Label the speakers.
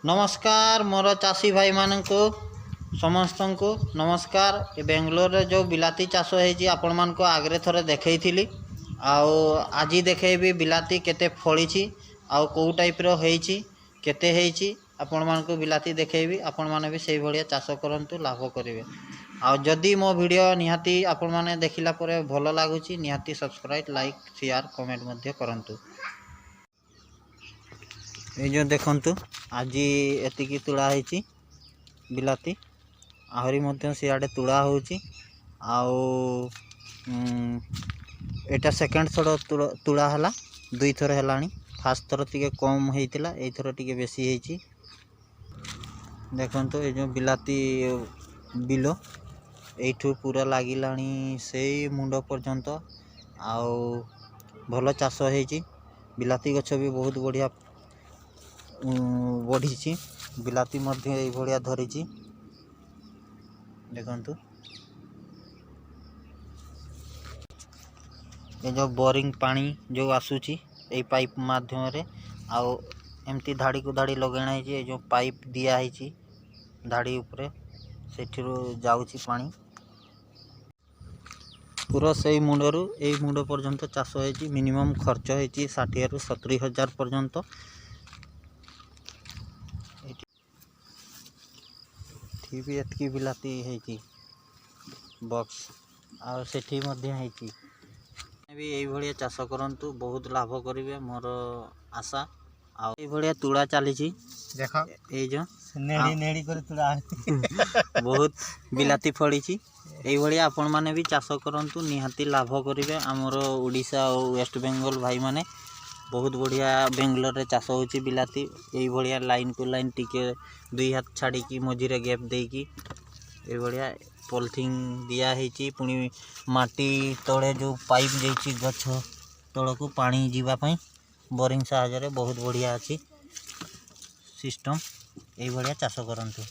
Speaker 1: नमस्कार मोर चाषी भाई मान को समस्त को नमस्कार। बेंगलोर रे जो बिलाती चाष होती आपण मान को आगरे थोड़े देखी आज देखेबी बिलाती केते फड़ी आउ कौ टाइप रही केते आपण मान को बिलाती देखेबी। आपण माने भी सही भलिया चाष करंतु लाभ करेंगे। आ जदि मो वीडियो निहाती आपण माने देखिला परे भल लागुची निहाती सब्सक्राइब लाइक शेयर कमेंट मध्य करंतु। ये जो देखंतु आज एतिकी तुला होती बिलाती आहरी मध्य सियाड़े तुला होची आउ एटा सेकेंड थर तुला हला दुई थर हेलानी। फास्ट थर टिके कम होइतिला एई थर टिके बेसी हेची। देखंतु ये जो बिलाती बिलो एठू पूरा लागिलानी से मुंड पर्यंत आउ भल चाष होइची। बिलाती गछ भी बहुत बढ़िया बढ़ी बिलाती मध्य ये भलिया धरी। देखंतु ये जो बोरिंग पानी जो आसूची ए पाइप माध्यम रे आउ एमती धाड़ी को धाड़ी लगेना है। ये जो पाइप दिया है धाड़ी उपरे सेठिरो जाउची पानी पूरा से मुंडरू ए मुंड पर्यंत चाष होइची। मिनिमम खर्च होइची 60 रु 70 हजार पर्यंत। भी एतकी बिलाती है बॉक्स आ सेठी मध्य है भी यही भाया चाष करंतु बहुत लाभ करेंगे मोर आशा। आ भाया तुला चली देख जो नेड़ी नेड़ी कर तुला बहुत बिलाती फड़ी यही भाया आपण मैंने भी चाष करंतु निहाती लाभ करेंगे। आमर ओडिशा और वेस्ट बेंगल भाई माने बहुत बढ़िया बेंगलोर रे चाष होची बिलाती। यही भाया लाइन को लाइन टिके 2 हाथ छाड़ी की मझीरे गैप देकी ये भाया पॉलिथिन दिया है। पुणी माटी तले जो पाइप जाइए गछ तल को पानी जीवाई बोरिंग साहाय्य बहुत बढ़िया अच्छी सिस्टम। यही भाया चाष करंतु।